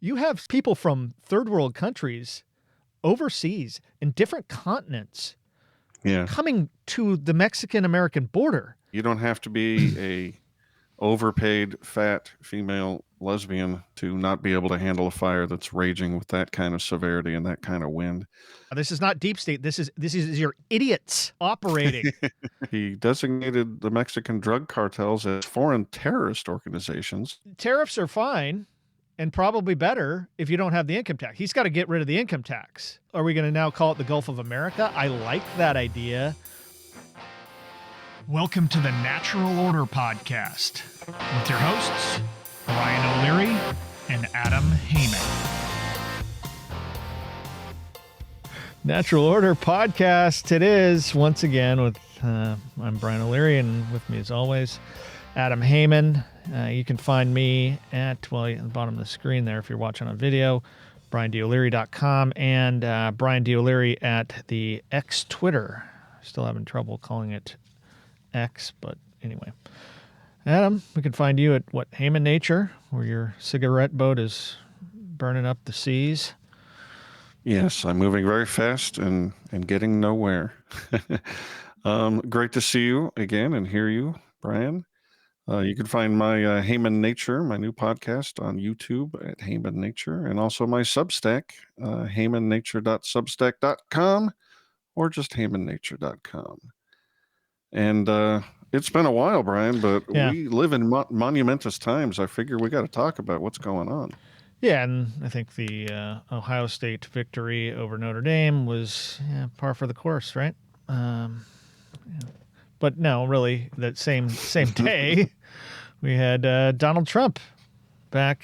You have people from third world countries overseas in different continents Yeah. coming to the Mexican-American border. You don't have to be a overpaid, fat female lesbian to not be able to handle a fire that's raging with that kind of severity and that kind of wind. This is not deep state. This is your idiots operating. He designated the Mexican drug cartels as foreign terrorist organizations. Tariffs are fine and probably better if you don't have the income tax. He's got to get rid of the income tax. Are we going to now call it the Gulf of America? I like that idea. Welcome to the Natural Order Podcast with your hosts, Brian O'Leary and Adam Haman. Natural Order Podcast. It is, once again, with I'm Brian O'Leary, and with me as always, Adam Haman. You can find me at, well, at the bottom of the screen there if you're watching on video, BrianDO'Leary.com, and Brian D. O'Leary at the X Twitter. Still having trouble calling it X, but anyway. Adam, we can find you at what, Haman Nature, where your cigarette boat is burning up the seas. Yes, I'm moving very fast and getting nowhere. Great to see you again and hear you, Brian. You can find my Haman Nature, my new podcast, on YouTube at Haman Nature, and also my Substack, hamannature.substack.com, or just hamannature.com. And it's been a while, Brian, but Yeah. we live in monumentous times. I figure we got to talk about what's going on. Yeah, and I think the Ohio State victory over Notre Dame was par for the course, right? But no, really, that same day, we had Donald Trump back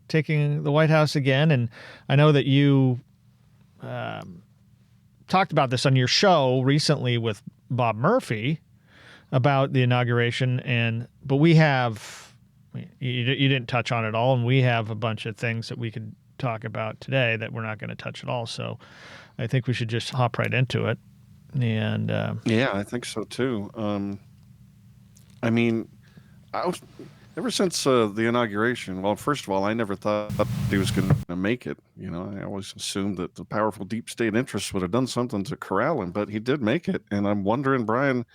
taking the White House again. And I know that you talked about this on your show recently with Bob Murphy about the inauguration, but we have... You didn't touch on it all, and we have a bunch of things that we could talk about today that we're not going to touch at all. So I think we should just hop right into it. And yeah, I think so too. I mean, ever since the inauguration, well, first of all, I never thought he was going to make it. You know, I always assumed that the powerful deep state interests would have done something to corral him, but he did make it. And I'm wondering, Brian,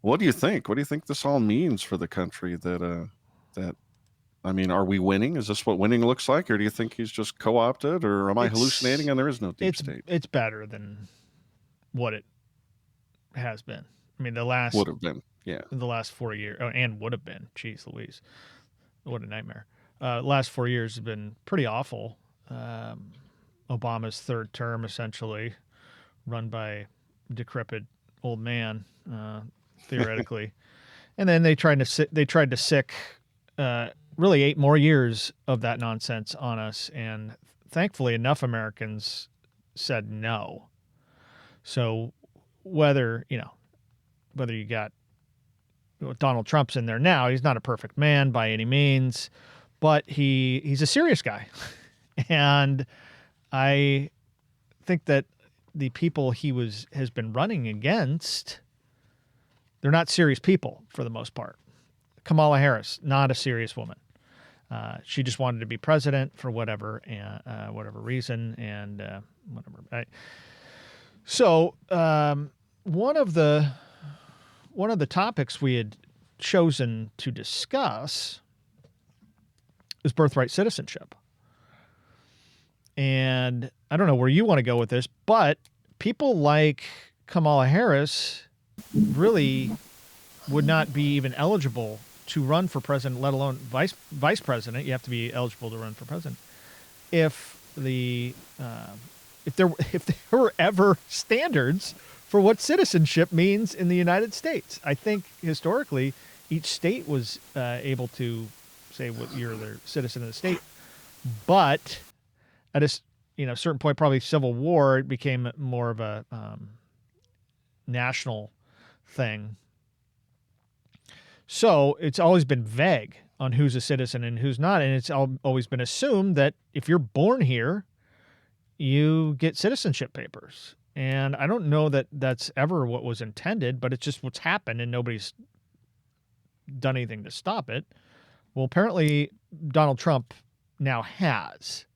what do you think? What do you think this all means for the country? I mean, are we winning? Is this what winning looks like? Or do you think he's just co-opted? Or am I hallucinating and there is no deep state? It's better than what it has been. I mean, would have been, yeah. The last 4 years, and would have been. Jeez Louise. What a nightmare. Last 4 years have been pretty awful. Obama's third term, essentially, run by a decrepit old man, theoretically. And then they tried to sick really 8 more years of that nonsense on us, and thankfully enough Americans said no. So whether you got Donald Trump's in there now, he's not a perfect man by any means, but he's a serious guy. And I think that the people he has been running against, they're not serious people for the most part. Kamala Harris, not a serious woman. She just wanted to be president for whatever reason and whatever. So one of the topics we had chosen to discuss is birthright citizenship. And I don't know where you want to go with this, but people like Kamala Harris really would not be even eligible to run for president, let alone vice president. You have to be eligible to run for president. If there were ever standards for what citizenship means in the United States, I think historically each state was able to say what you're the citizen of the state, but at a certain point, probably Civil War, it became more of a national thing. So it's always been vague on who's a citizen and who's not. And it's always been assumed that if you're born here, you get citizenship papers. And I don't know that that's ever what was intended, but it's just what's happened and nobody's done anything to stop it. Well, apparently Donald Trump now has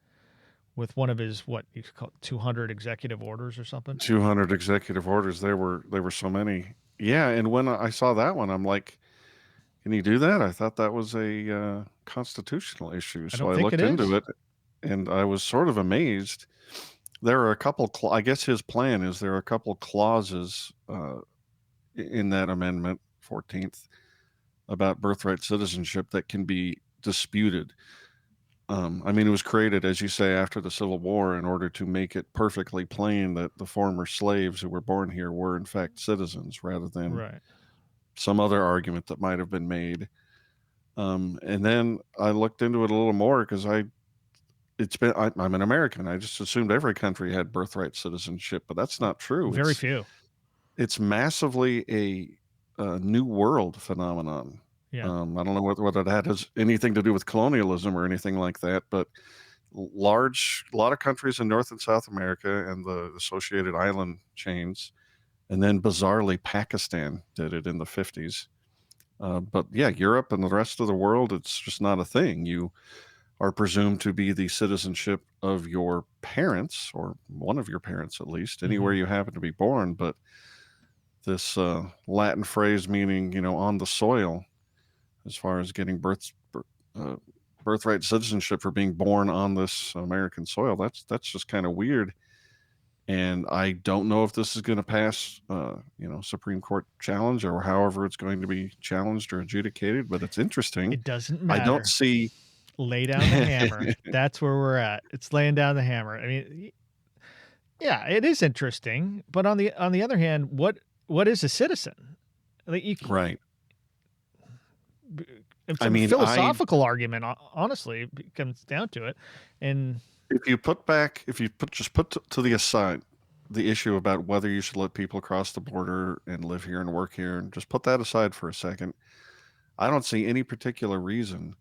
with one of his, what you call it, 200 executive orders or something. 200 executive orders. There were so many. Yeah, and when I saw that one, I'm like, can you do that? I thought that was a constitutional issue. I So don't I think it looked into is. it, and I was sort of amazed. There are a couple. I guess his plan is there are a couple clauses in that amendment, 14th, about birthright citizenship that can be disputed. I mean, it was created, as you say, after the Civil War in order to make it perfectly plain that the former slaves who were born here were, in fact, citizens rather than Right. some other argument that might have been made. And then I looked into it a little more because I'm an American. I just assumed every country had birthright citizenship, but that's not true. Very few. It's massively a new world phenomenon. Yeah. I don't know whether that has anything to do with colonialism or anything like that, but a lot of countries in North and South America and the associated island chains, and then bizarrely Pakistan did it in the 50s. But yeah, Europe and the rest of the world, it's just not a thing. You are presumed to be the citizenship of your parents, or one of your parents at least, anywhere you happen to be born. But this Latin phrase meaning, on the soil, as far as getting birthright citizenship for being born on this American soil, that's just kind of weird. And I don't know if this is going to pass, Supreme Court challenge or however it's going to be challenged or adjudicated, but it's interesting. It doesn't I don't matter. see. Lay down the hammer. That's where we're at. It's laying down the hammer. I mean, yeah, it is interesting, but on the other hand, what is a citizen? Like Right. it's I a mean, philosophical argument, honestly, it comes down to it. And if you put to the aside the issue about whether you should let people cross the border and live here and work here, and just put that aside for a second, I don't see any particular reason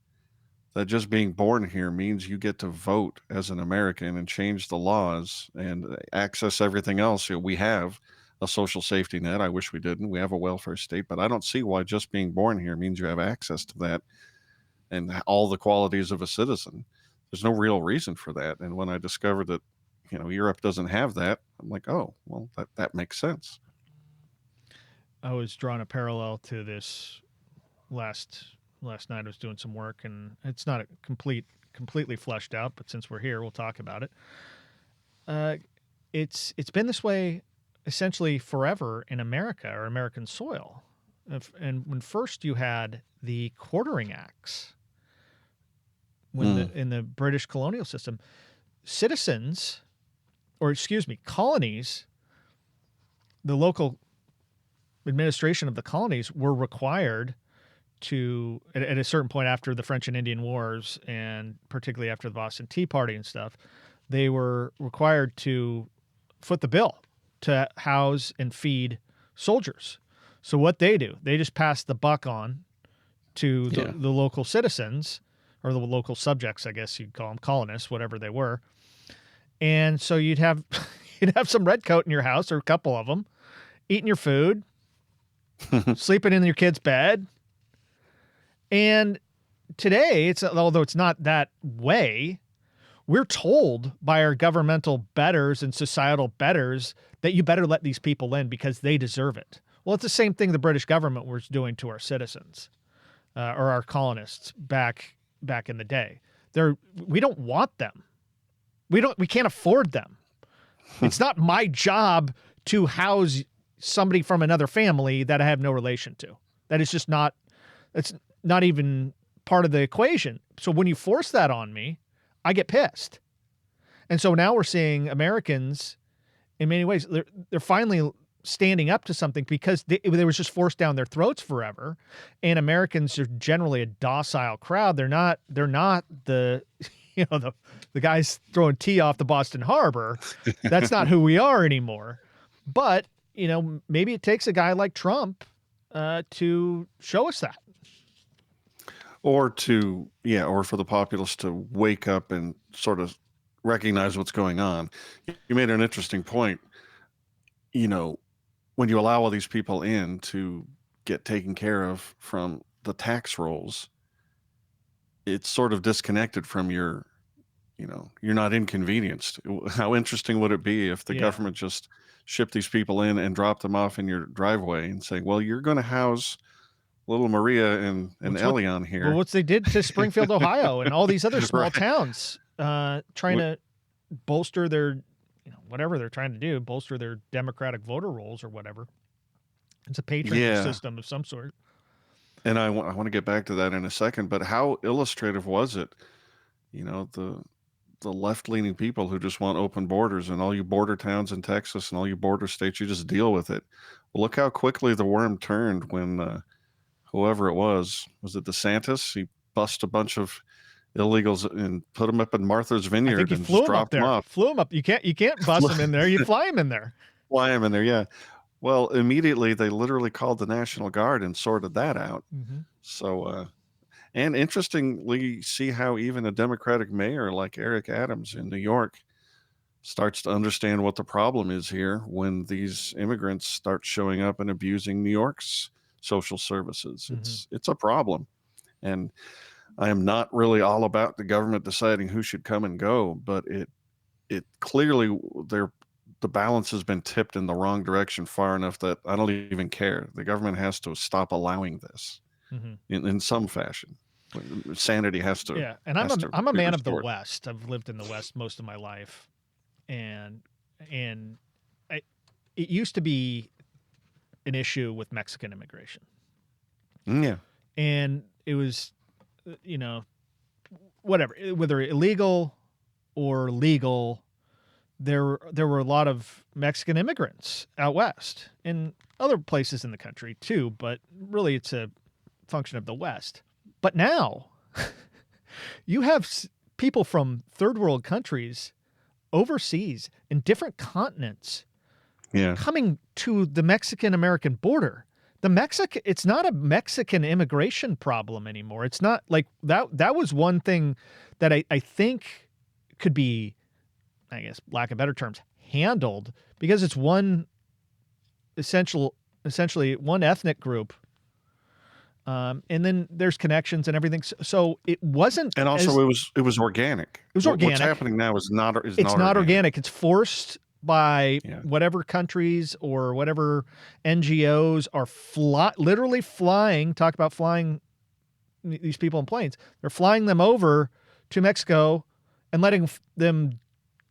that just being born here means you get to vote as an American and change the laws and access everything else. We have a social safety net. I wish we didn't. We have a welfare state, but I don't see why just being born here means you have access to that and all the qualities of a citizen. There's no real reason for that. And when I discovered that, Europe doesn't have that, I'm like, oh, well, that makes sense. I was drawing a parallel to this last night. I was doing some work, and it's not completely fleshed out, but since we're here, we'll talk about it. It's been this way essentially forever in America or American soil. And when first you had the quartering acts, in the British colonial system, colonies, the local administration of the colonies were required to, at a certain point after the French and Indian Wars, and particularly after the Boston Tea Party and stuff, they were required to foot the bill to house and feed soldiers. So what they do, they just pass the buck on to the local citizens, or the local subjects, I guess you'd call them, colonists, whatever they were. And so you'd have some redcoat in your house, or a couple of them, eating your food, sleeping in your kid's bed. And today, although it's not that way, we're told by our governmental betters and societal betters that you better let these people in because they deserve it. Well, it's the same thing the British government was doing to our citizens, or our colonists back in the day. We don't want them. We can't afford them. It's not my job to house somebody from another family that I have no relation to. That is just not, it's not even part of the equation. So when you force that on me, I get pissed. And so now we're seeing Americans, in many ways, they're finally standing up to something because they was just forced down their throats forever. And Americans are generally a docile crowd. They're not the the guys throwing tea off the Boston Harbor. That's not who we are anymore. But maybe it takes a guy like Trump to show us that. Or for the populace to wake up and sort of recognize what's going on. You made an interesting point. When you allow all these people in to get taken care of from the tax rolls, it's sort of disconnected from your you're not inconvenienced. How interesting would it be if the Yeah. government just shipped these people in and dropped them off in your driveway and say, well, you're going to house little Maria and What's what Ellie on well, here. what they did to Springfield, Ohio, and all these other small Right. towns, trying What- to bolster their, whatever they're trying to do, bolster their Democratic voter rolls or whatever. It's a patronage Yeah. system of some sort. And I want to get back to that in a second, but how illustrative was it? The left-leaning people who just want open borders, and all you border towns in Texas and all you border states, you just deal with it. Well, look how quickly the worm turned when whoever it was it DeSantis? He bust a bunch of illegals and put them up in Martha's I Vineyard think he and just flew him up dropped them there. off. Flew him up. You can't bust him in there. You fly him in there. Fly them in there, yeah. Well, immediately they literally called the National Guard and sorted that out. Mm-hmm. So, and interestingly, see how even a Democratic mayor like Eric Adams in New York starts to understand what the problem is here when these immigrants start showing up and abusing New York's social services. Mm-hmm. It's a problem. And I am not really all about the government deciding who should come and go, but it clearly the balance has been tipped in the wrong direction far enough that I don't even care. The government has to stop allowing this Mm-hmm. in some fashion. Sanity has to. Yeah, and has to I'm a be man of the restored. West. I've lived in the West most of my life, and I, it used to be an issue with Mexican immigration, Yeah. and it was, whatever, whether illegal or legal, there were a lot of Mexican immigrants out west and other places in the country too, but really it's a function of the West. But now you have people from third world countries overseas in different continents Yeah. coming to the Mexican-American border. It's not a Mexican immigration problem anymore. It's not like that was one thing that I think could be, I guess, lack of better terms, handled, because it's essentially one ethnic group. And then there's connections and everything. So it wasn't, And also, it was organic. It was What's organic. happening now is not organic. It's forced by Yeah. whatever countries or whatever NGOs are literally flying. Talk about flying these people in planes. They're flying them over to Mexico and letting them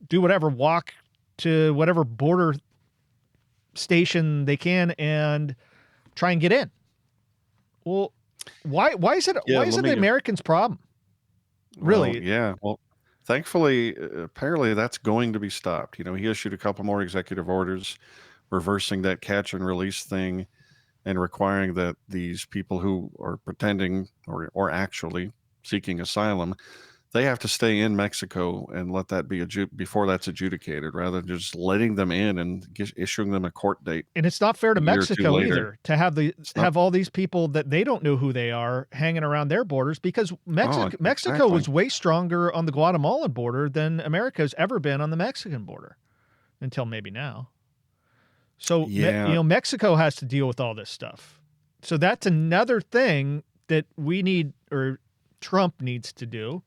do whatever, walk to whatever border station they can and try and get in. Well, why is it the Americans' problem? Really? Well, yeah. Well, thankfully, apparently that's going to be stopped. He issued a couple more executive orders reversing that catch and release thing and requiring that these people who are pretending or actually seeking asylum, they have to stay in Mexico and let that be before that's adjudicated, rather than just letting them in and issuing them a court date. And it's not fair to a year or two Mexico later. either to have all these people that they don't know who they are hanging around their borders, because Mexico exactly. was way stronger on the Guatemalan border than America's ever been on the Mexican border until maybe now. So, Yeah. Mexico has to deal with all this stuff. So that's another thing that we need, or Trump needs to do,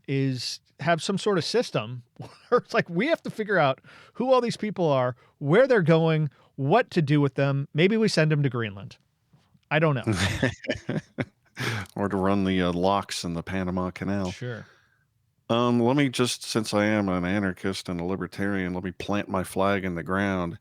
is have some sort of system where it's like we have to figure out who all these people are, where they're going, what to do with them. Maybe we send them to Greenland. I don't know. Or to run the locks in the Panama Canal. Sure. Let me just, since I am an anarchist and a libertarian, let me plant my flag in the ground.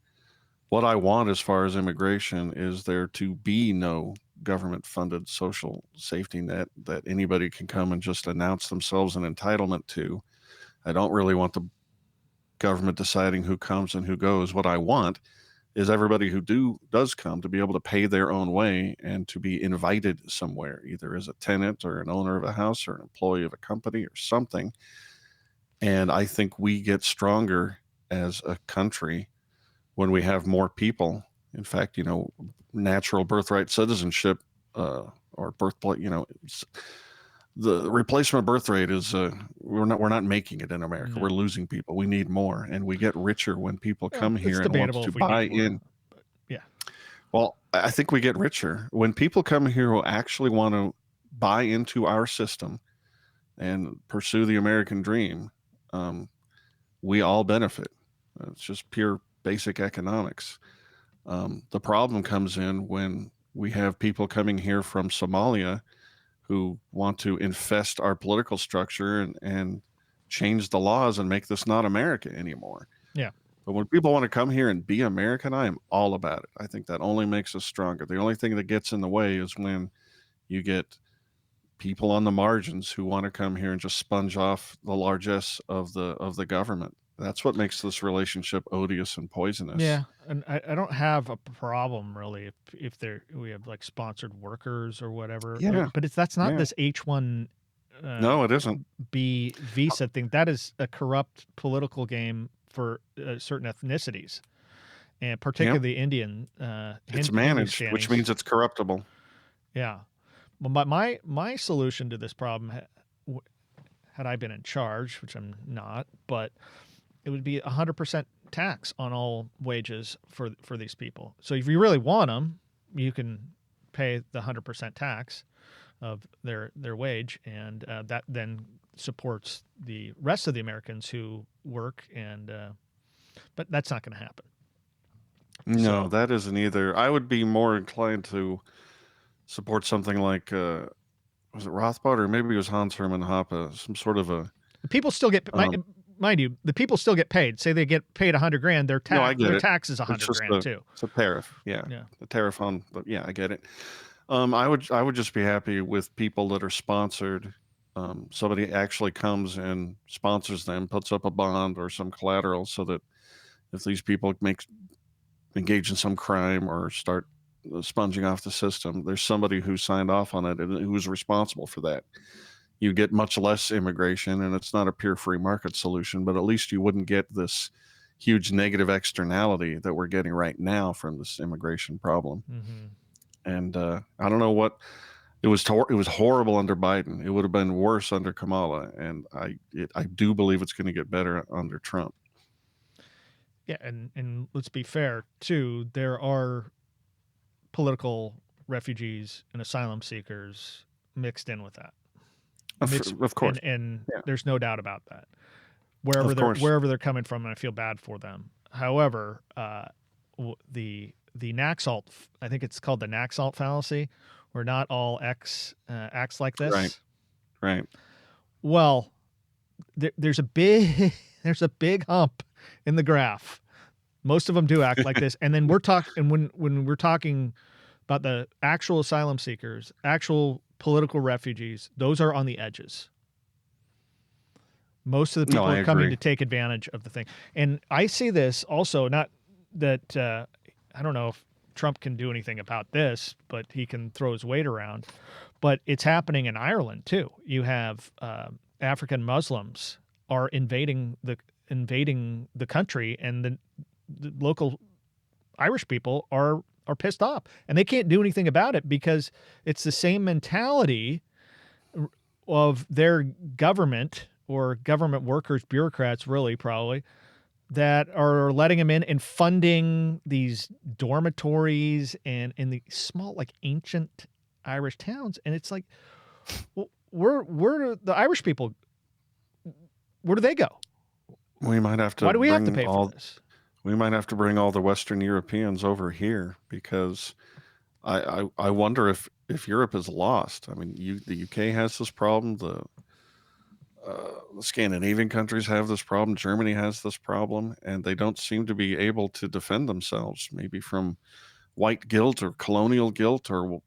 What I want as far as immigration is there to be no government-funded social safety net that anybody can come and just announce themselves an entitlement to. I don't really want the government deciding who comes and who goes. What I want is everybody who does come to be able to pay their own way and to be invited somewhere, either as a tenant or an owner of a house or an employee of a company or something. And I think we get stronger as a country when we have more people. In fact, natural birthright citizenship or birthplace, the replacement birth rate is we're not making it in America. No. We're losing people. We need more, and we get richer when people come here and want to if we buy need more, in. but yeah. Well, I think we get richer when people come here who actually want to buy into our system and pursue the American dream, we all benefit. It's just pure basic economics. The problem comes in when we have people coming here from Somalia who want to infest our political structure and change the laws and make this not America anymore. Yeah. But when people want to come here and be American, I am all about it. I think that only makes us stronger. The only thing that gets in the way is when you get people on the margins who want to come here and just sponge off the largesse of the government. That's what makes this relationship odious and poisonous. Yeah, and I don't have a problem really if we have like sponsored workers or whatever. Yeah. But that's not Yeah. this H1 No, it isn't. B visa thing. That is a corrupt political game for certain ethnicities, and particularly the Indian. It's managed, which means it's corruptible. Yeah. Well, my solution to this problem, had I been in charge, which I'm not, but it would be 100% tax on all wages for these people. So if you really want them, you can pay the 100% tax of their wage, and that then supports the rest of the Americans who work. And but that's not going to happen. No, that isn't either. I would be more inclined to support something like was it Rothbard, or maybe it was Hans Hermann Hoppe, some sort of a. People still get mind you, the people still get paid. Say they get paid $100,000, their tax is $100,000 too. It's a tariff, yeah. The tariff on, but yeah, I get it. I would just be happy with people that are sponsored. Somebody actually comes and sponsors them, puts up a bond or some collateral, so that if these people engage in some crime or start sponging off the system, there's somebody who signed off on it and who's responsible for that. You get much less immigration, and it's not a pure free market solution, but at least you wouldn't get this huge negative externality that we're getting right now from this immigration problem. Mm-hmm. And I don't know what it was. It was horrible under Biden. It would have been worse under Kamala, and I do believe it's going to get better under Trump. Yeah, and let's be fair too. There are political refugees and asylum seekers mixed in with that. Of course, and there's no doubt about that. Wherever they're coming from, and I feel bad for them. However, the Naxalt, I think it's called the Naxalt fallacy, where not all X acts like this. Right. Well, there's a big hump in the graph. Most of them do act like this, and then when we're talking about the actual asylum seekers, actual political refugees, those are on the edges. Most of the people are coming to take advantage of the thing. And I see this also, not that I don't know if Trump can do anything about this, but he can throw his weight around. But it's happening in Ireland too. You have African Muslims are invading the country, and the local Irish people are pissed off, and they can't do anything about it because it's the same mentality of their government or government workers, bureaucrats, really probably, that are letting them in and funding these dormitories and in the small, like ancient Irish towns. And it's like, well, where do the Irish people, where do they go? We might have to. Why do we have to pay for this? We might have to bring all the Western Europeans over here, because I wonder if Europe is lost. I mean, the UK has this problem. The Scandinavian countries have this problem. Germany has this problem, and they don't seem to be able to defend themselves, maybe from white guilt or colonial guilt or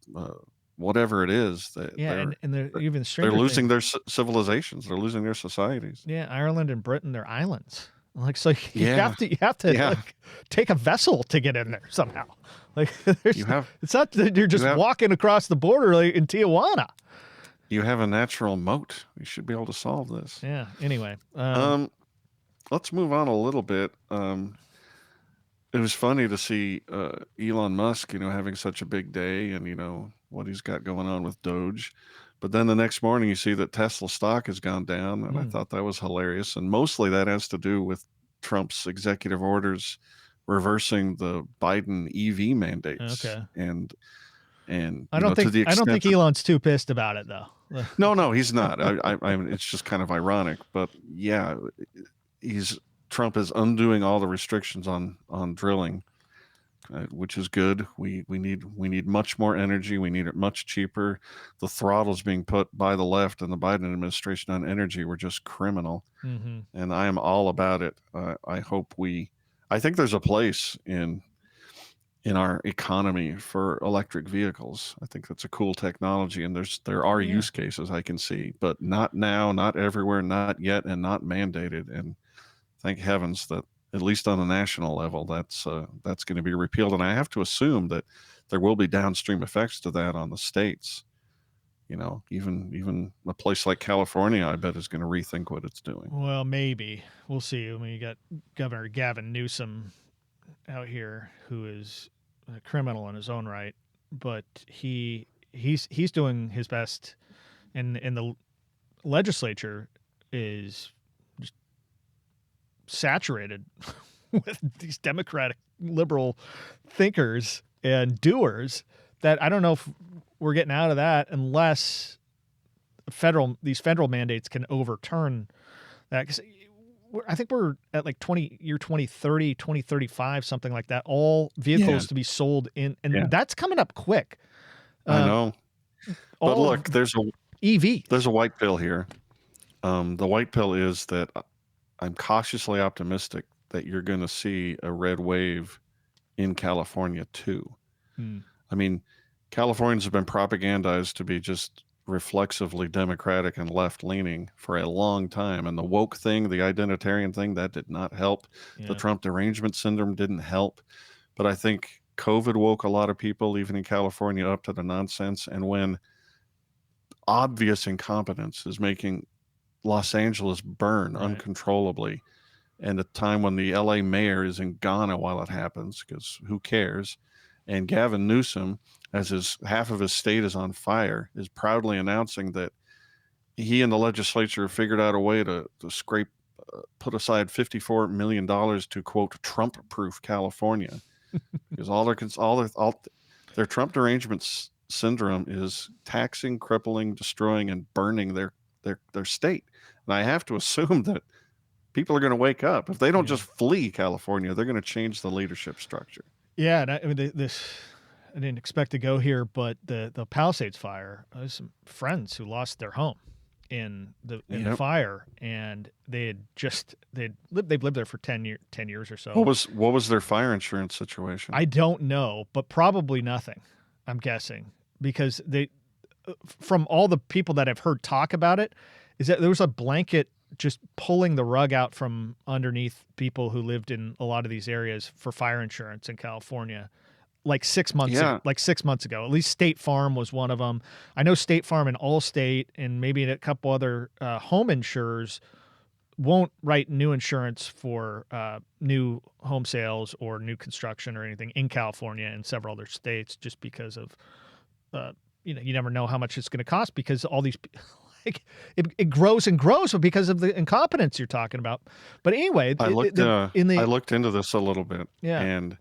whatever it is. And they're even they're losing their civilizations. They're losing their societies. Yeah, Ireland and Britain, they're islands. Like, so you have to like, take a vessel to get in there somehow. Like, it's not that you're just walking across the border like in Tijuana. You have a natural moat. You should be able to solve this. Yeah. Anyway, let's move on a little bit. It was funny to see Elon Musk, having such a big day, and what he's got going on with Doge. But then the next morning, you see that Tesla stock has gone down, and I thought that was hilarious. And mostly that has to do with Trump's executive orders reversing the Biden EV mandates. Okay. And And I don't to think the I don't extent think that Elon's too pissed about it though. no, he's not. I mean, it's just kind of ironic, but yeah, he's Trump is undoing all the restrictions on drilling, which is good. We need much more energy. We need it much cheaper. The throttles being put by the left and the Biden administration on energy were just criminal, Mm-hmm. and I am all about it. I hope we. I think there's a place in our economy for electric vehicles. I think that's a cool technology, and there are Yeah. use cases I can see, but not now, not everywhere, not yet, and not mandated. And thank heavens that at least on a national level, that's going to be repealed. And I have to assume that there will be downstream effects to that on the states. Even a place like California, I bet, is going to rethink what it's doing. Well, maybe we'll see. I mean, you got Governor Gavin Newsom out here, who is a criminal in his own right, but he's doing his best, and the legislature is just saturated with these Democratic liberal thinkers and doers that I don't know if we're getting out of that unless these federal mandates can overturn that. Because I think we're at like 2030, 2035, something like that. All Yeah, vehicles to be sold in, yeah, and that's coming up quick. I Um, know. But all look, there's EVs. a white pill here. The white pill is that I'm cautiously optimistic that you're going to see a red wave in California too. Hmm. I mean, Californians have been propagandized to be just reflexively democratic and left leaning for a long time. And the woke thing, the identitarian thing, that did not help. The Yeah. Trump derangement syndrome didn't help. But I think COVID woke a lot of people, even in California, up to the nonsense. And when obvious incompetence is making Los Angeles burn Right. uncontrollably, and a time when the LA mayor is in Ghana while it happens, because who cares? And Gavin Newsom, as half of his state is on fire, is proudly announcing that he and the legislature figured out a way to put aside $54 million to quote Trump-proof California, because all their Trump derangement syndrome is taxing, crippling, destroying, and burning their state. And I have to assume that people are going to wake up. If they don't Yeah. just flee California, they're going to change the leadership structure. Yeah. And I mean, I didn't expect to go here, but the Palisades fire, there's some friends who lost their home in the Yep. fire, and they've lived there for 10 years or What so. was their fire insurance situation? I don't know, but probably nothing, I'm guessing, because from all the people that I've heard talk about it, is that there was a blanket just pulling the rug out from underneath people who lived in a lot of these areas for fire insurance in California. Like 6 months ago, Yeah, at least State Farm was one of them. I know State Farm and Allstate and maybe a couple other home insurers won't write new insurance for new home sales or new construction or anything in California and several other states, just because of you never know how much it's going to cost, because all these like it grows and grows because of the incompetence you're talking about. But anyway, I looked into this a little bit, yeah. and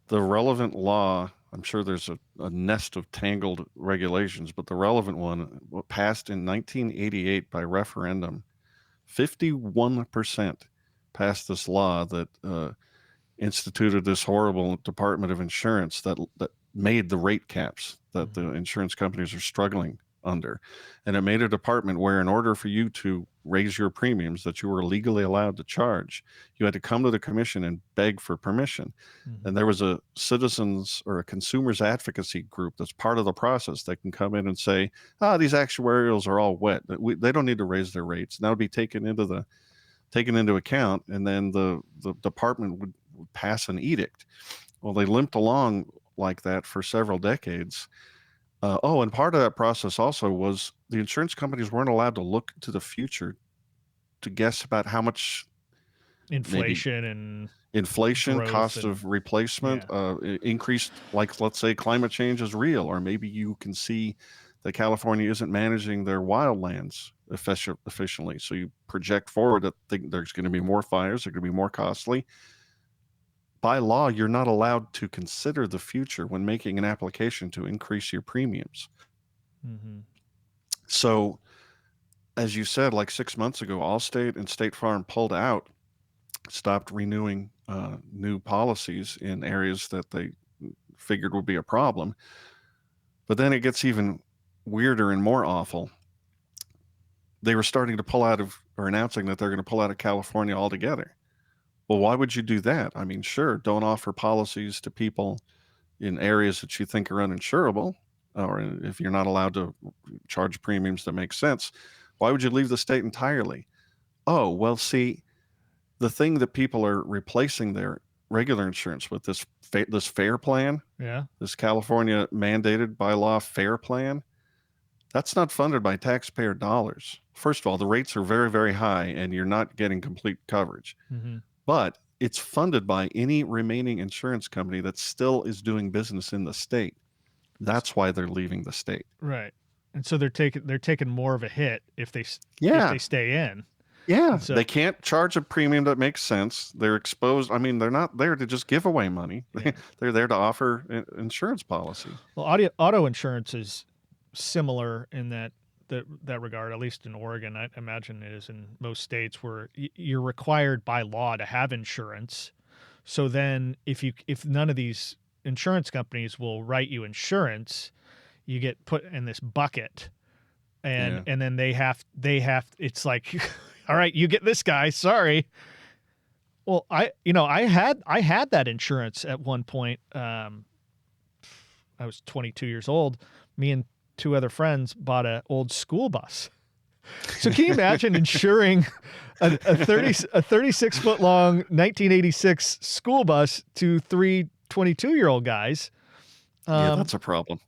the relevant law. I'm sure there's a nest of tangled regulations, but the relevant one passed in 1988 by referendum. 51% passed this law that instituted this horrible Department of Insurance that made the rate caps that the insurance companies are struggling under. And it made a department where, in order for you to raise your premiums that you were legally allowed to charge, you had to come to the commission and beg for permission. Mm-hmm. And there was a citizens or a consumers advocacy group that's part of the process that can come in and say, these actuarials are all wet. They don't need to raise their rates. And that would be taken into account, and then the department would pass an edict. Well, they limped along like that for several decades. And part of that process also was the insurance companies weren't allowed to look to the future to guess about how much maybe Inflation and inflation, growth cost and of replacement, yeah. increased, like let's say climate change is real, or maybe you can see that California isn't managing their wildlands efficiently. So you project forward that there's going to be more fires, they're going to be more costly. by law, you're not allowed to consider the future when making an application to increase your premiums. Mm-hmm. So, as you said, like 6 months ago, Allstate and State Farm pulled out, stopped renewing new policies in areas that they figured would be a problem. But then it gets even weirder and more awful. They were starting to pull out of, or announcing that they're going to pull out of California altogether. Well, why would you do that? I mean, sure, don't offer policies to people in areas that you think are uninsurable, or if you're not allowed to charge premiums that make sense. Why would you leave the state entirely? Oh, well, see, the thing that people are replacing their regular insurance with, this FAIR plan, Yeah. this California mandated by law FAIR plan, that's not funded by taxpayer dollars. First of all, the rates are very, very high and you're not getting complete coverage. Mm-hmm. But it's funded by any remaining insurance company that still is doing business in the state. That's why they're leaving the state. Right. And so they're taking more of a hit if they Yeah. stay in. Yeah. So, they can't charge a premium that makes sense. They're exposed. I mean, they're not there to just give away money. Yeah. They're there to offer an insurance policy. Well, auto insurance is similar in that regard, at least in Oregon. I imagine it is in most states where you're required by law to have insurance. So then if none of these insurance companies will write you insurance, you get put in this bucket. And then they have it's like, all right, you get this guy, sorry. Well, I had that insurance at one point. I was 22 years old. Me and two other friends bought an old school bus. So can you imagine insuring a 36 foot long 1986 school bus to three 22-year-old guys? Yeah, that's a problem.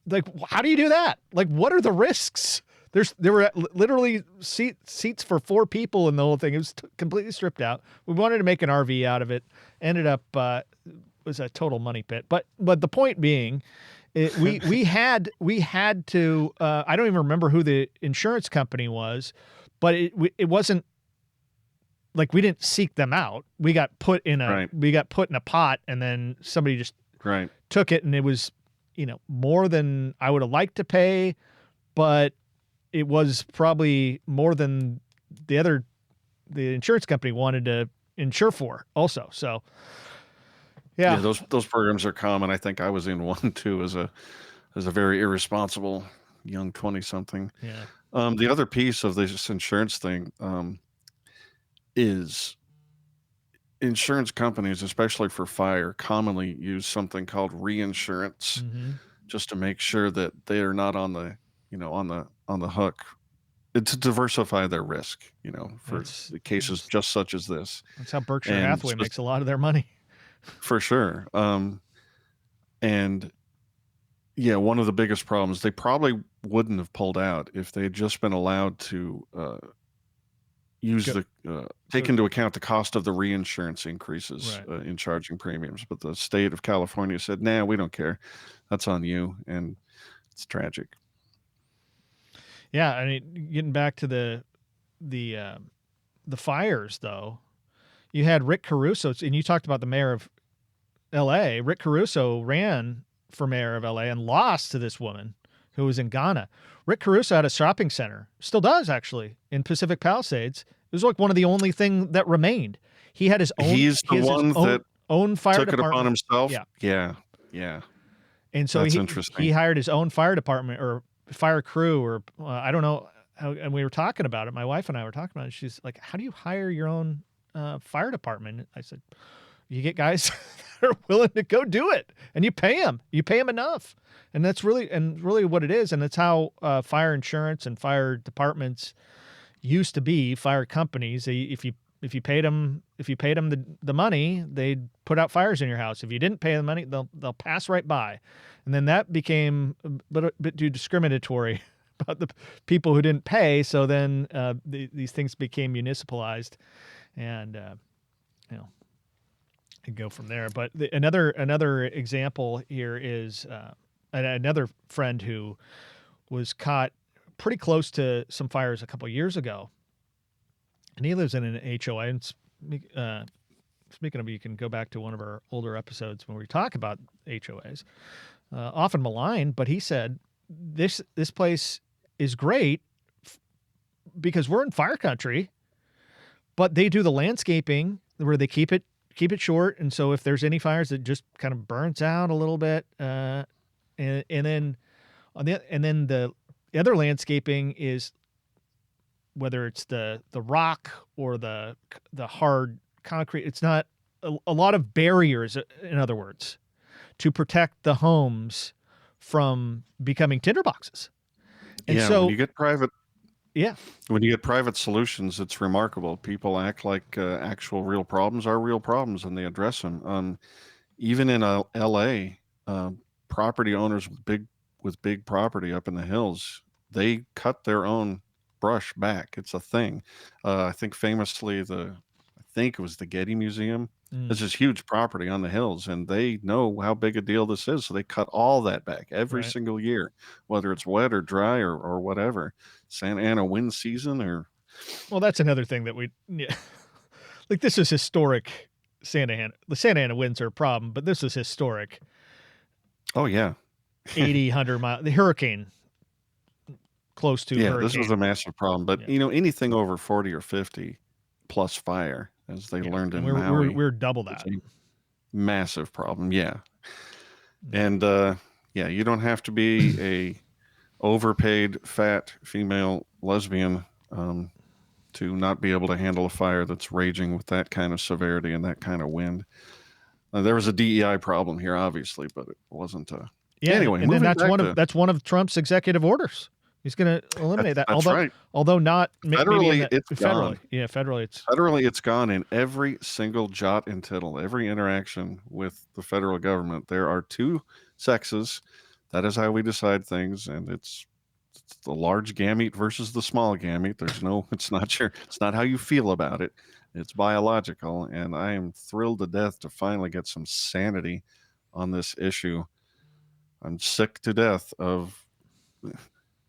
Like, how do you do that? Like, what are the risks? There were literally seats for 4 people in the whole thing. It was completely stripped out. We wanted to make an RV out of it. Ended up it was a total money pit. But the point being, we had to. I don't even remember who the insurance company was, but it wasn't like we didn't seek them out. We got put in a pot, and then somebody just took it, and it was more than I would have liked to pay, but it was probably more than the insurance company wanted to insure for also. So, yeah, those programs are common. I think I was in one too as a very irresponsible young 20-something. Yeah. The other piece of this insurance thing is insurance companies, especially for fire, commonly use something called reinsurance, just to make sure that they are not on the on the hook, to diversify their risk, for the cases just such as this. That's how Berkshire Hathaway makes a lot of their money. For sure. And yeah, one of the biggest problems, they probably wouldn't have pulled out if they had just been allowed to take into account the cost of the reinsurance increases in charging premiums. But the state of California said, nah, we don't care. That's on you. And it's tragic. Yeah, I mean, getting back to the fires, though, you had Rick Caruso, and you talked about the mayor of L.A. Rick Caruso ran for mayor of L.A. and lost to this woman who was in Ghana. Rick Caruso had a shopping center, still does actually, in Pacific Palisades. It was like one of the only thing that remained. He had his own. He's the one that own fire took department. It upon himself. Yeah. And so that's interesting. He hired his own fire department or fire crew, or I don't know how. And we were talking about it. My wife and I were talking about it. She's like, "How do you hire your own fire department?" I said, "You get guys that are willing to go do it, and you pay them. You pay them enough." And that's really what it is. And it's how fire insurance and fire departments used to be. Fire companies, if you paid them the money, they'd put out fires in your house. If you didn't pay the money, they'll pass right by. And then that became a bit too discriminatory about the people who didn't pay. So then these things became municipalized, and and go from there. But another example here is another friend who was caught pretty close to some fires a couple of years ago, and he lives in an HOA. And speaking of, you can go back to one of our older episodes when we talk about HOAs. Often maligned, but he said this place is great because we're in fire country, but they do the landscaping where they keep it short, and so if there's any fires, it just kind of burns out a little bit, and then the other landscaping is whether it's the rock or the hard concrete. It's not a lot of barriers, in other words, to protect the homes from becoming tinderboxes. And Yeah, so, yeah, when you get private solutions, it's remarkable. People act like actual real problems are real problems, and they address them. Even in L.A., property owners with big property up in the hills, they cut their own brush back. It's a thing. I think famously I think it was the Getty Museum. There's this huge property on the hills, and they know how big a deal this is, so they cut all that back every right. single year, whether it's wet or dry or whatever. Santa Ana wind season or Well, that's another thing that like this is historic. Santa Ana, the Santa Ana winds are a problem, but this is historic. oh yeah, 80, 100 mile, the hurricane, close to yeah, hurricane. this was a massive problem. But anything over 40 or 50 plus fire, as they learned in Maui, we're double that. Massive problem. Yeah. And yeah, you don't have to be a overpaid fat female lesbian to not be able to handle a fire that's raging with that kind of severity and that kind of wind. There was a DEI problem here, obviously, but it wasn't. Anyway, and then that's one of Trump's executive orders. He's going to eliminate that. That's right. Although not federally, it's federally. gone. Yeah, federally, it's gone in every single jot and tittle, every interaction with the federal government. There are two sexes. That is how we decide things, and it's the large gamete versus the small gamete. It's not how you feel about it. It's biological, and I am thrilled to death to finally get some sanity on this issue. I'm sick to death of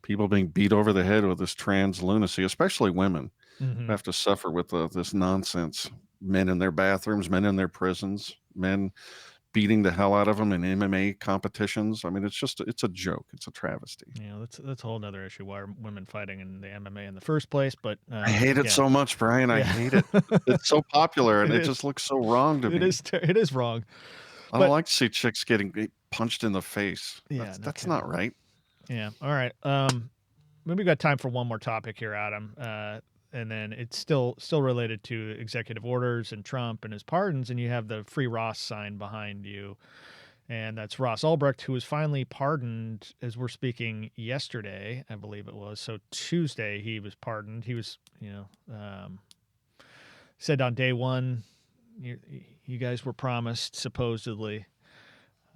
people being beat over the head with this trans lunacy, especially women who have to suffer with this nonsense. Men in their bathrooms, men in their prisons, men beating the hell out of them in MMA competitions. I mean, it's a joke. It's a travesty. Yeah, that's a whole other issue. Why are women fighting in the MMA in the first place? But I hate it so much, Brian. I hate it. It's so popular, and it just looks so wrong to me. It is wrong. I don't like to see chicks getting punched in the face. Yeah, that's not right. Yeah. All right. Maybe we got time for one more topic here, Adam. And then it's still related to executive orders and Trump and his pardons. And you have the Free Ross sign behind you. And that's Ross Ulbricht, who was finally pardoned as we're speaking yesterday, I believe it was. So Tuesday he was pardoned. He was, said on day one, you guys were promised supposedly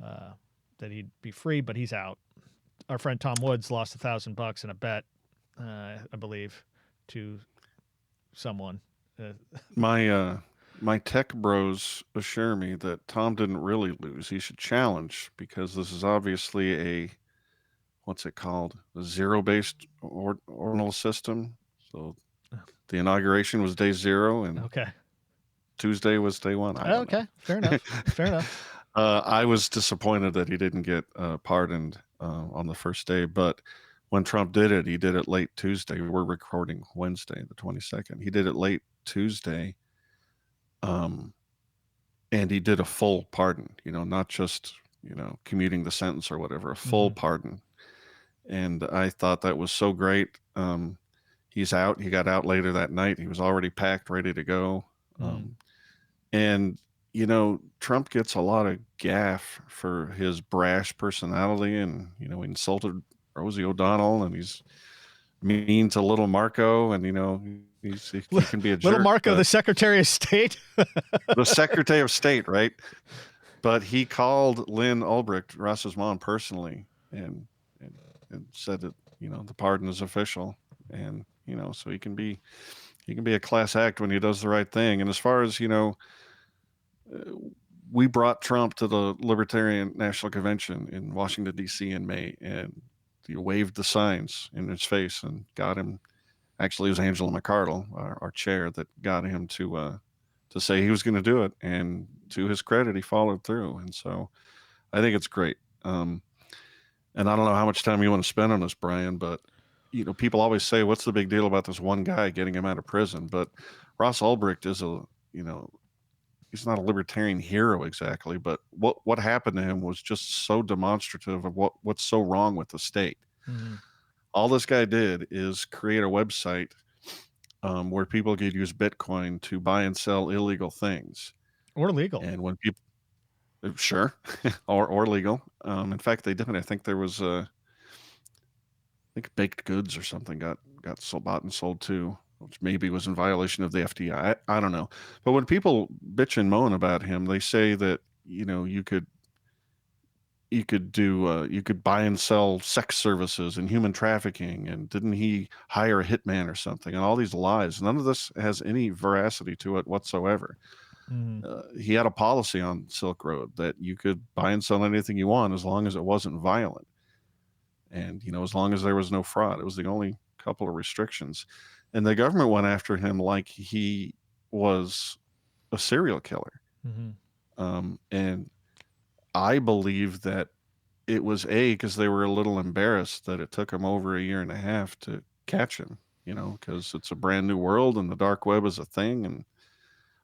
that he'd be free, but he's out. Our friend Tom Woods lost $1,000 in a bet, I believe, to someone. My tech bros assure me that Tom didn't really lose. He should challenge, because this is obviously a, what's it called? A zero-based ordinal system. So the inauguration was day 0, and Tuesday was day 1. I don't know. Fair enough. Fair enough. I was disappointed that he didn't get pardoned on the first day, but when Trump did it, he did it late Tuesday. We're recording Wednesday, the 22nd. He did it late Tuesday, and he did a full pardon, not just, commuting the sentence or whatever, a full pardon. And I thought that was so great. He's out. He got out later that night. He was already packed, ready to go. And Trump gets a lot of gaff for his brash personality, and he insulted Rosie O'Donnell, and he's mean to little Marco, and he can be a jerk. Little Marco, the Secretary of State. The Secretary of State, right? But he called Lynn Ulbricht, Ross's mom, personally, and said that the pardon is official, and so he can be a class act when he does the right thing. And as far as we brought Trump to the Libertarian National Convention in Washington, D.C. in May, and he waved the signs in his face and got him. Actually, it was Angela McArdle, our chair, that got him to to say he was going to do it, and to his credit, he followed through. And so I think it's great. And I don't know how much time you want to spend on this, Brian, but people always say, "What's the big deal about this one guy getting him out of prison?" But Ross Ulbricht is you know, he's not a libertarian hero exactly, but what happened to him was just so demonstrative of what's so wrong with the state. Mm-hmm. All this guy did is create a website where people could use Bitcoin to buy and sell illegal things, Or legal. and when people, sure, or legal. In fact, they did. I think there was I think baked goods or something got sold, bought and sold too, which maybe was in violation of the FDI. I don't know. But when people bitch and moan about him, they say that you could buy and sell sex services and human trafficking, and didn't he hire a hitman or something, and all these lies. None of this has any veracity to it whatsoever. Mm-hmm. He had a policy on Silk Road that you could buy and sell anything you want as long as it wasn't violent. And, as long as there was no fraud. It was the only couple of restrictions. And the government went after him like he was a serial killer. Mm-hmm. And I believe that it was because they were a little embarrassed that it took them over a year and a half to catch him, because it's a brand new world and the dark web is a thing. And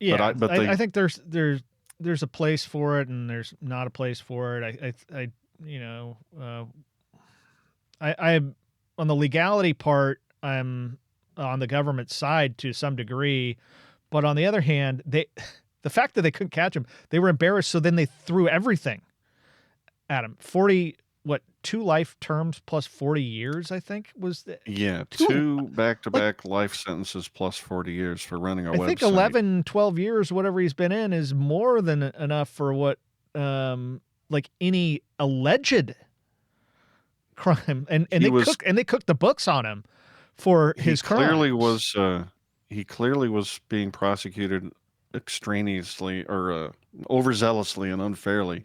Yeah, but I they think there's a place for it and there's not a place for it. I you know I on the legality part, I'm on the government side to some degree, but on the other hand, the fact that they couldn't catch him, they were embarrassed, so then they threw everything at him. 2 life terms plus 40 years, I think was the yeah, two, two like back-to-back life sentences plus 40 years for running a I think website. 11, 12 years, whatever he's been in, is more than enough for what like any alleged crime, and He was they cooked the books on him for he his clearly crimes. was he clearly was being prosecuted extraneously or overzealously and unfairly,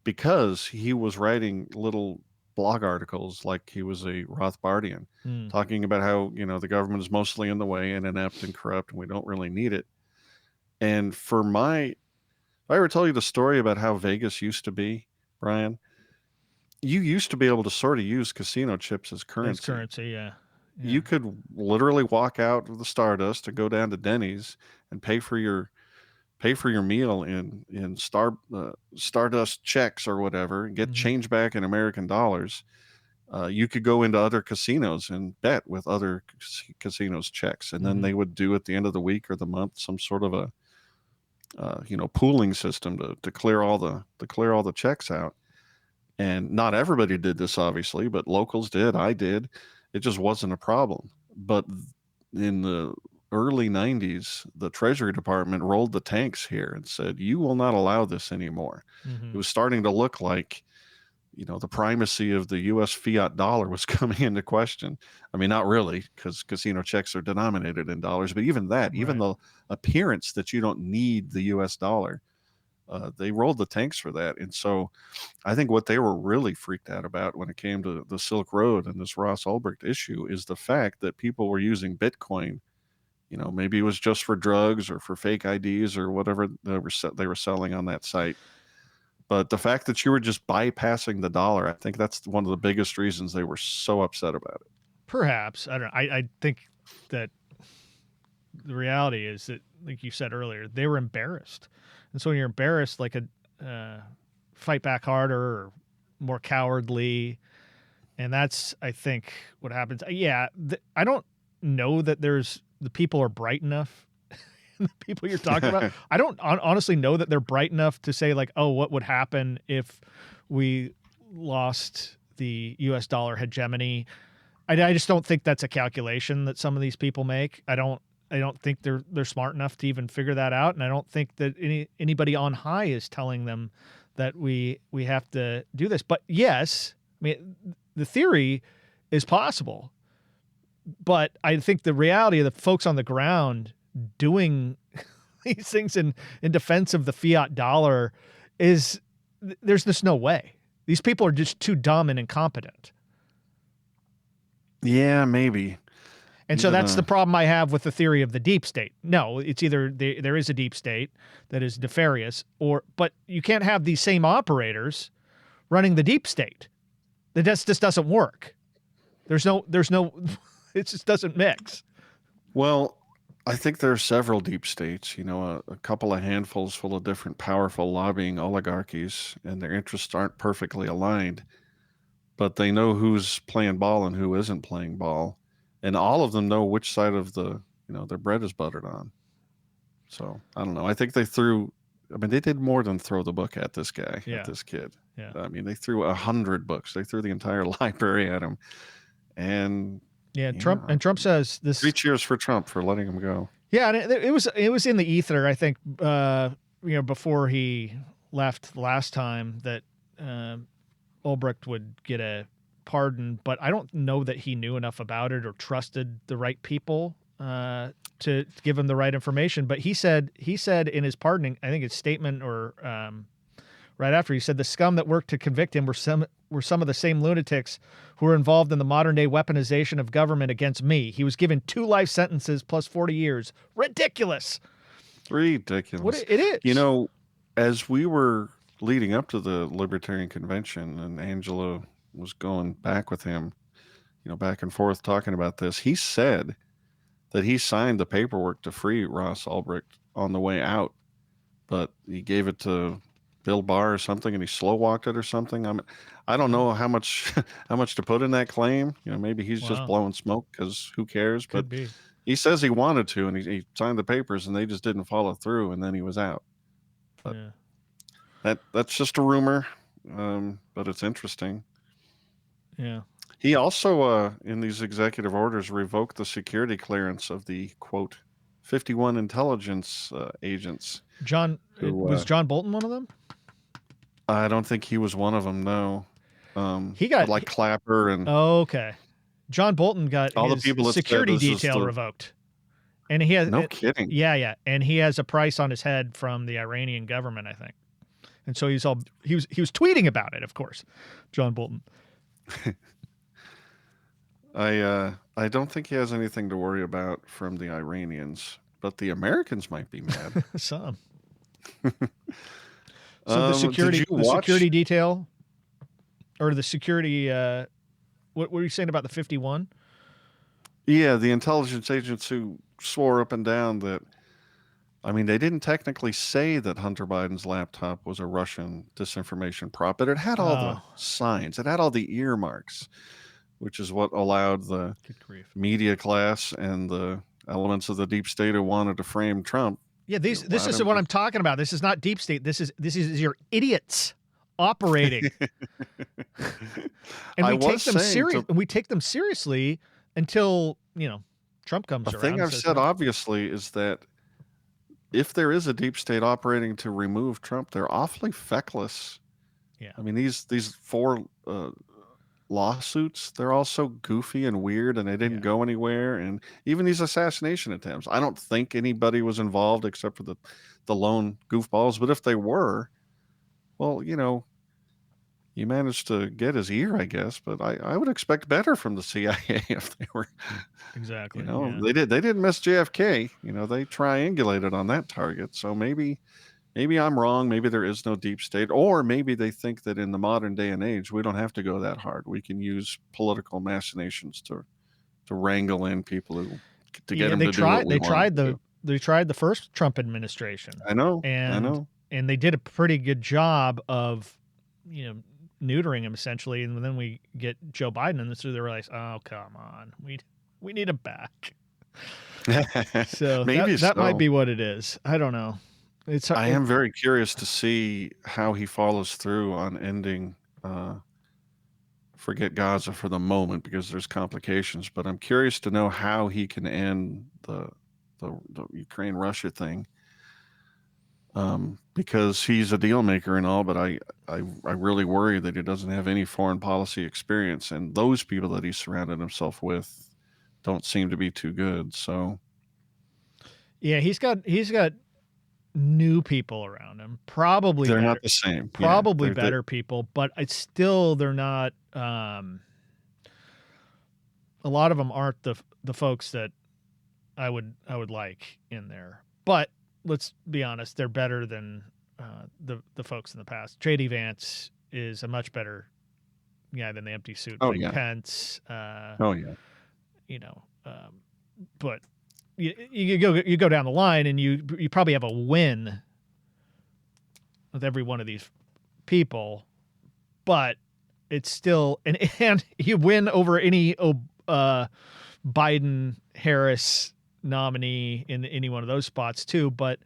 because he was writing little blog articles like he was a Rothbardian, Mm, talking about how the government is mostly in the way and inept and corrupt and we don't really need it. And if I ever tell you the story about how Vegas used to be, Brian, you used to be able to sort of use casino chips as as currency. currency, yeah, yeah. You could literally walk out of the Stardust and go down to Denny's and pay for your meal in Stardust checks or whatever, and get Mm-hmm. change back in American dollars. You could go into other casinos and bet with other casinos checks, and then Mm-hmm. they would do at the end of the week or the month some sort of a pooling system to clear all the checks out. And not everybody did this, obviously, but locals did. I did. It just wasn't a problem. But in the early 90s, the Treasury Department rolled the tanks here and said, you will not allow this anymore. Mm-hmm. It was starting to look like, the primacy of the US fiat dollar was coming into question. I mean, not really, because casino checks are denominated in dollars, but even that, even Right. the appearance that you don't need the US dollar, they rolled the tanks for that. And so I think what they were really freaked out about when it came to the Silk Road and this Ross Ulbricht issue is the fact that people were using Bitcoin. Maybe it was just for drugs or for fake IDs or whatever they were selling on that site. But the fact that you were just bypassing the dollar, I think that's one of the biggest reasons they were so upset about it. Perhaps, I don't know. I think that the reality is that, like you said earlier, they were embarrassed, and so when you're embarrassed, like fight back harder or more cowardly, and that's, I think, what happens. Yeah, I don't know that the people are bright enough. The people you're talking about, I don't honestly know that they're bright enough to say, like, oh, what would happen if we lost the U.S. dollar hegemony. I just don't think that's a calculation that some of these people make. I don't think they're smart enough to even figure that out, and I don't think that anybody on high is telling them that we have to do this. But yes, I mean, the theory is possible, but I think the reality of the folks on the ground doing these things in defense of the fiat dollar is, there's just no way. These people are just too dumb and incompetent. Yeah, maybe. And so that's the problem I have with the theory of the deep state. No, it's either there is a deep state that is nefarious, but you can't have these same operators running the deep state. That just doesn't work. There's no, it just doesn't mix. Well, I think there are several deep states, a couple of handfuls full of different powerful lobbying oligarchies, and their interests aren't perfectly aligned, but they know who's playing ball and who isn't playing ball. And all of them know which side of their bread is buttered on. So I don't know. I think they did more than throw the book at this guy, at this kid. Yeah. I mean, they threw 100 books. They threw the entire library at him. And Trump says this. 3 cheers for Trump for letting him go. Yeah, and it was in the ether, I think, before he left last time, that Ulbricht would get a pardon, but I don't know that he knew enough about it or trusted the right people to give him the right information. But he said in his pardoning, I think his statement or right after, he said the scum that worked to convict him were some of the same lunatics who were involved in the modern day weaponization of government against me. He was given 2 life sentences plus 40 years. Ridiculous. Ridiculous. It is. As we were leading up to the Libertarian Convention and Angela was going back with him, back and forth talking about this, he said that he signed the paperwork to free Ross Ulbricht on the way out, but he gave it to Bill Barr or something, and he slow walked it or something. I don't know how much to put in that claim. Maybe he's just blowing smoke because who cares? Could be. He says he wanted to, and he signed the papers, and they just didn't follow through, and then he was out. But that's just a rumor, but it's interesting. Yeah. He also, in these executive orders, revoked the security clearance of the, quote, 51 intelligence agents. Was John Bolton one of them? I don't think he was one of them, no. He got Clapper and... Oh, okay. John Bolton got all his the people security detail revoked. And he has... No kidding. Yeah. And he has a price on his head from the Iranian government, I think. And so he was tweeting about it, of course, John Bolton. I don't think he has anything to worry about from the Iranians, but the Americans might be mad. Some. So the security detail, or the security, what were you saying about the 51? Yeah, the intelligence agents who swore up and down that, they didn't technically say that Hunter Biden's laptop was a Russian disinformation prop, but it had all the signs. It had all the earmarks, which is what allowed the media class and the elements of the deep state who wanted to frame Trump. Yeah, this is what I'm talking about. This is not deep state. This is your idiots operating. And we take them seriously until, Trump comes around. The thing I've said, obviously, is that if there is a deep state operating to remove Trump, they're awfully feckless. Yeah. These 4 lawsuits, they're all so goofy and weird, and they didn't go anywhere. And even these assassination attempts, I don't think anybody was involved except for the lone goofballs. But if they were, well, you managed to get his ear, I guess. But I would expect better from the CIA if they were. Exactly. They didn't miss JFK. They triangulated on that target. So maybe I'm wrong. Maybe there is no deep state, or maybe they think that in the modern day and age, we don't have to go that hard. We can use political machinations to wrangle in people to get them to do what we want them to do. They tried the first Trump administration. I know. And they did a pretty good job of, neutering him essentially. And then we get Joe Biden, and so they realize, oh, come on, we need him back. So maybe that might be what it is. I don't know. I am very curious to see how he follows through on ending, forget Gaza for the moment because there's complications, but I'm curious to know how he can end the Ukraine-Russia thing, because he's a deal maker and all, but I really worry that he doesn't have any foreign policy experience, and those people that he surrounded himself with don't seem to be too good. So, yeah, he's got new people around him. Probably they're not the same. Probably better people, but it's still they're not a lot of them aren't the folks that I would like in there. But let's be honest, they're better than the folks in the past. J.D. Vance is a much better guy than the empty suit. Oh Mike yeah. Pence, Oh yeah. you know, but you go down the line and you probably have a win with every one of these people, but it's still and you win over any Biden Harris nominee in any one of those spots too. But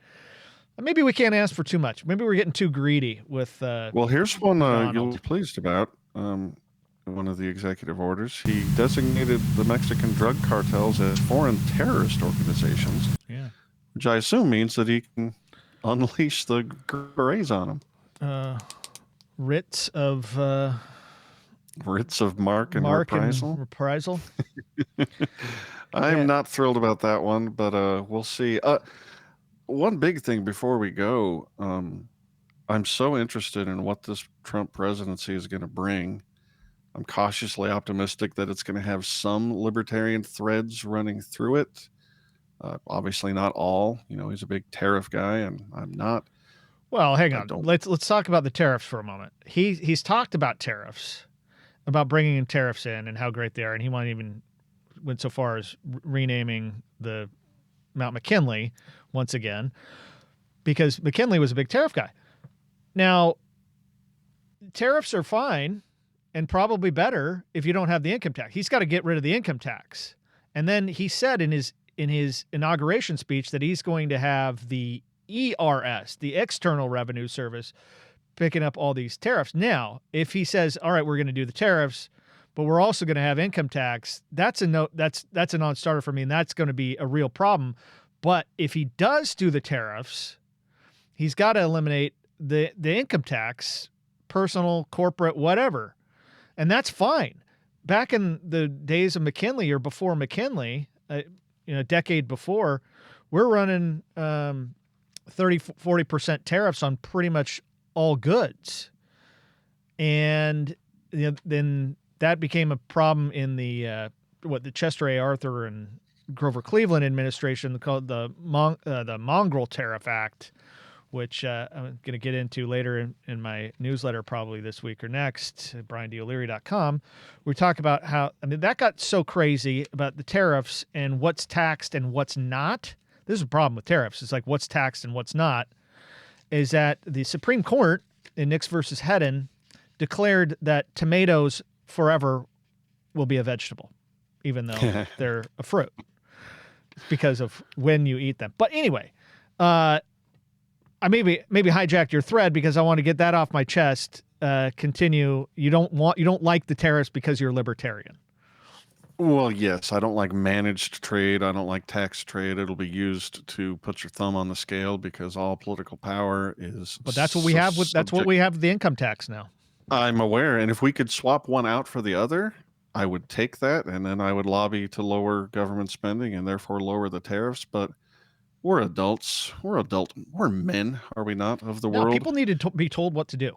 maybe we can't ask for too much. Maybe we're getting too greedy with Well, here's one you'll be Donald. pleased about. One of the executive orders. He designated the Mexican drug cartels as foreign terrorist organizations. Yeah. Which I assume means that he can unleash the berets on them. Writs of Writs of mark and reprisal. I'm not thrilled about that one, but we'll see. One big thing before we go, I'm so interested in what this Trump presidency is going to bring. I'm cautiously optimistic that it's going to have some libertarian threads running through it. Obviously not all. He's a big tariff guy, and I'm not. Well, hang on. Let's talk about the tariffs for a moment. He's talked about tariffs, about bringing in tariffs in and how great they are, and he went so far as renaming the Mount McKinley once again because McKinley was a big tariff guy. Now, tariffs are fine and probably better if you don't have the income tax. He's got to get rid of the income tax. And then he said in his inauguration speech that he's going to have the ERS, the External Revenue Service, picking up all these tariffs. Now, if he says, all right, we're going to do the tariffs, but we're also going to have income tax, that's a non-starter for me, and that's going to be a real problem. But if he does do the tariffs, he's got to eliminate the income tax, personal, corporate, whatever. And that's fine. Back in the days of McKinley or before McKinley, a decade before, we're running 30-40% tariffs on pretty much all goods. And then that became a problem in the Chester A. Arthur and Grover Cleveland administration called the Mongrel Tariff Act, which I'm going to get into later in my newsletter probably this week or next, at briandO'Leary.com. We talk about how, that got so crazy about the tariffs and what's taxed and what's not. This is a problem with tariffs. It's like what's taxed and what's not, is that the Supreme Court in Nix versus Hedden declared that tomatoes forever will be a vegetable, even though they're a fruit because of when you eat them. But anyway, I maybe hijacked your thread because I want to get that off my chest. Continue. You don't like the tariffs because you're libertarian. Well, yes, I don't like managed trade. I don't like tax trade. It'll be used to put your thumb on the scale because all political power is. But that's what we have that's what we have with the income tax now. I'm aware, and if we could swap one out for the other, I would take that, and then I would lobby to lower government spending and therefore lower the tariffs. But we're adults. We're men, are we not, of the world? People need to be told what to do.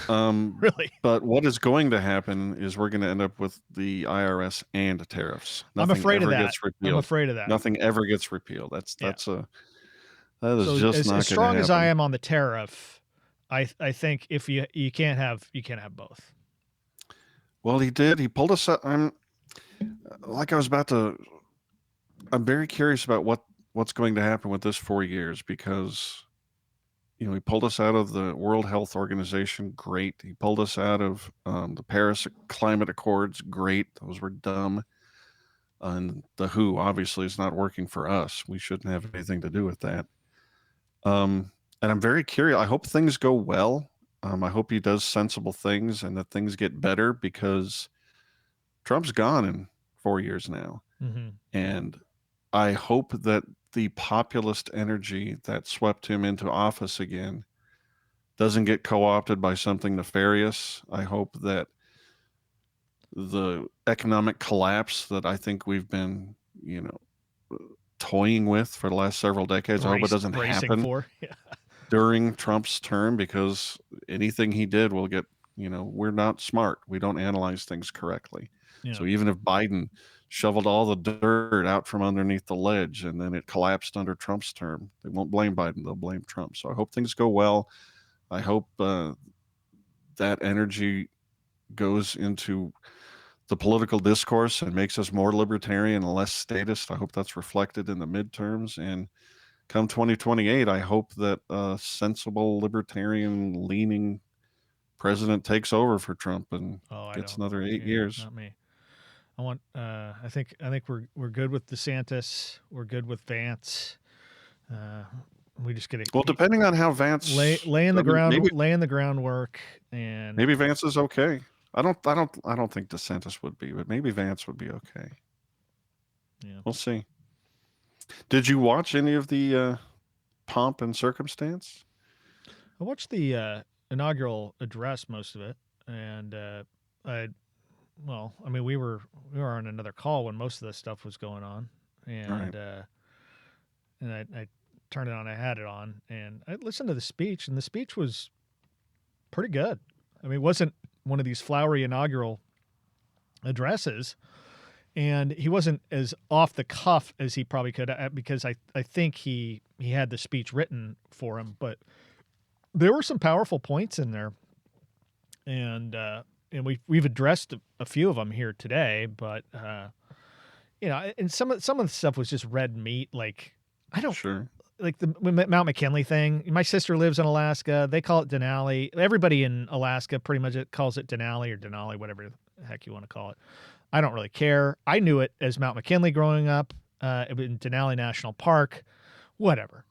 Really. But what is going to happen is we're going to end up with the IRS and tariffs. I'm afraid of that. I'm afraid of that. Nothing ever gets repealed. That is so just not going to happen. As strong as I am on the tariff, I think if you can't have both. Well, he did. He pulled us up. I'm very curious about what's going to happen with this 4 years because he pulled us out of the World Health Organization. Great. He pulled us out of the Paris Climate Accords. Great. Those were dumb. And the WHO obviously is not working for us. We shouldn't have anything to do with that. And I'm very curious. I hope things go well. I hope he does sensible things and that things get better because Trump's gone in 4 years now. Mm-hmm. And I hope that the populist energy that swept him into office again doesn't get co-opted by something nefarious. I hope that the economic collapse that I think we've been, toying with for the last several decades, I hope it doesn't happen during Trump's term because anything he did will get, we're not smart. We don't analyze things correctly. Yeah. So even if Biden shoveled all the dirt out from underneath the ledge and then it collapsed under Trump's term, they won't blame Biden, they'll blame Trump. So I hope things go well. I hope that energy goes into the political discourse and makes us more libertarian and less statist. I hope that's reflected in the midterms. And come 2028, I hope that a sensible libertarian leaning president takes over for Trump and Oh, I gets don't. another 8 years. Not me. I want. I think we're good with DeSantis. We're good with Vance. We just get Well, depending on how Vance laying the groundwork, and maybe Vance is okay. I don't think DeSantis would be, but maybe Vance would be okay. Yeah, we'll see. Did you watch any of the pomp and circumstance? I watched the inaugural address, most of it, and we were on another call when most of this stuff was going on, and I turned it on. I had it on, and I listened to the speech, and the speech was pretty good. I mean, it wasn't one of these flowery inaugural addresses, and he wasn't as off the cuff as he probably could, because I think he had the speech written for him, but there were some powerful points in there, and we've addressed a few of them here today, but and some of the stuff was just red meat. Like, I don't like the Mount McKinley thing. My sister lives in Alaska. They call it Denali. Everybody in Alaska pretty much calls it Denali or Denali, whatever the heck you want to call it. I don't really care. I knew it as Mount McKinley growing up. In Denali National Park, whatever.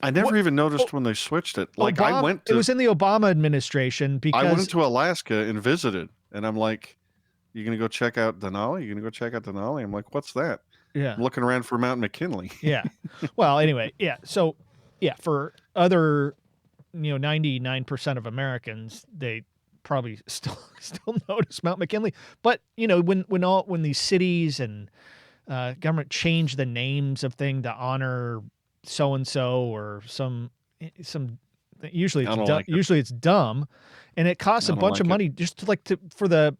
I never even noticed when they switched it. Like, it was in the Obama administration, because I went to Alaska and visited, and I'm like, "You gonna go check out Denali? You gonna go check out Denali?" I'm like, "What's that?" Yeah, I'm looking around for Mount McKinley. Yeah. Well, anyway, yeah. So, yeah, for other, 99% of Americans, they probably still notice Mount McKinley. But when these cities and government change the names of things to honor so and so or some usually it's dumb, and it costs a bunch of money just for the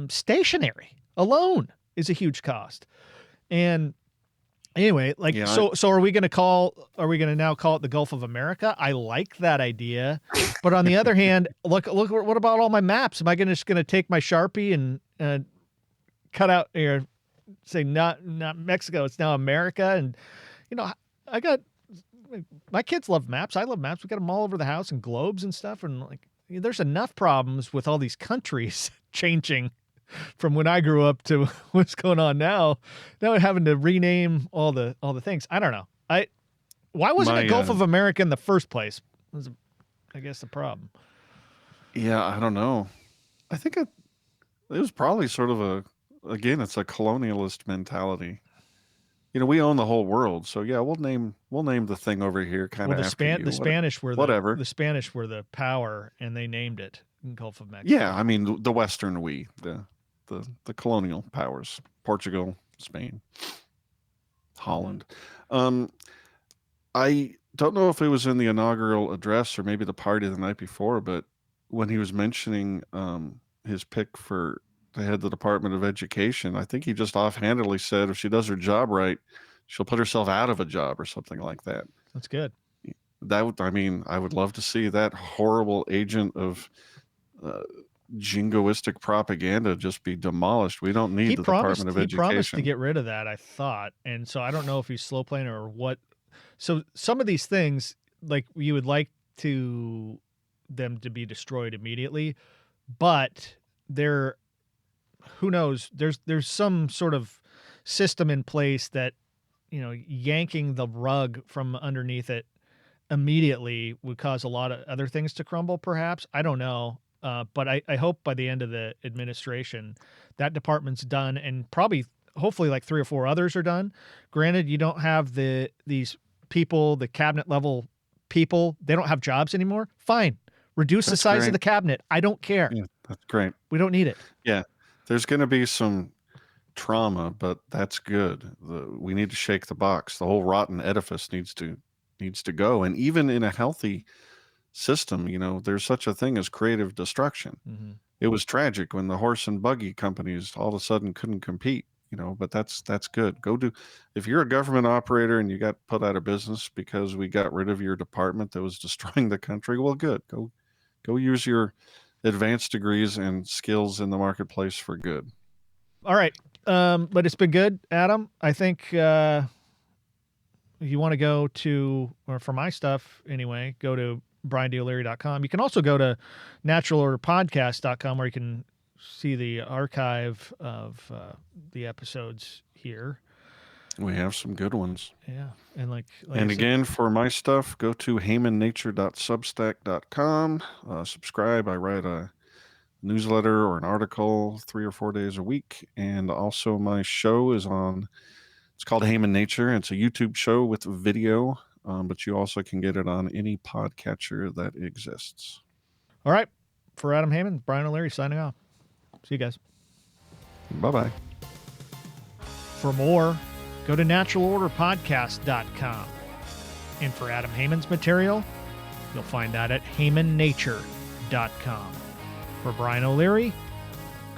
stationery alone is a huge cost. And anyway, so are we going to now call it the Gulf of America? I like that idea, but on the other hand, look, what about all my maps? Am I just going to take my Sharpie and cut out say not Mexico, it's now America? And I got my kids love maps. I love maps. We got them all over the house and globes and stuff. And there's enough problems with all these countries changing from when I grew up to what's going on now. Now having to rename all the things. I don't know. Why wasn't it Gulf of America in the first place? Was, I guess, the problem. Yeah, I don't know. I think it was probably sort of it's a colonialist mentality. We own the whole world, so yeah, we'll name the thing over here kind of after you. The Spanish were whatever. The Spanish were the power, and they named it Gulf of Mexico. Yeah, I mean the Western the colonial powers, Portugal, Spain, Holland. I don't know if it was in the inaugural address or maybe the party the night before, but when he was mentioning his pick for the head of the Department of Education, I think he just offhandedly said if she does her job right, she'll put herself out of a job or something like that. That's good. I would love to see that horrible agent of jingoistic propaganda just be demolished. We don't need Department of Education. He promised to get rid of that, I thought. And so I don't know if he's slow playing or what. So some of these things, like, you would like them to be destroyed immediately, but who knows? There's some sort of system in place that, yanking the rug from underneath it immediately would cause a lot of other things to crumble, perhaps. I don't know. But I hope by the end of the administration, that department's done, and hopefully like 3 or 4 others are done. Granted, you don't have these people, the cabinet level people, they don't have jobs anymore. Fine. Reduce the size of the cabinet. I don't care. Yeah, that's great. We don't need it. Yeah. There's going to be some trauma, but that's good. We need to shake the box. The whole rotten edifice needs to go. And even in a healthy system, there's such a thing as creative destruction. Mm-hmm. it was tragic when the horse and buggy companies all of a sudden couldn't compete. But that's good. If you're a government operator and you got put out of business because we got rid of your department that was destroying the country, well, good. Go use your advanced degrees and skills in the marketplace for good. All right. But it's been good, Adam. I think if you want to go to, or for my stuff anyway, go to briandleary.com. You can also go to naturalorderpodcast.com where you can see the archive of the episodes here. We have some good ones. Yeah. And and again, for my stuff, go to hamannature.substack.com. Subscribe. I write a newsletter or an article 3 or 4 days a week. And also my show is it's called Haman Nature. It's a YouTube show with video, but you also can get it on any podcatcher that exists. All right. For Adam Haman, Brian O'Leary signing off. See you guys. Bye-bye. For more, go to naturalorderpodcast.com. And for Adam Haman's material, you'll find that at hamannature.com. For Brian O'Leary,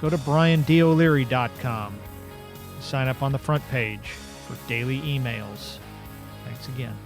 go to briandoleary.com. Sign up on the front page for daily emails. Thanks again.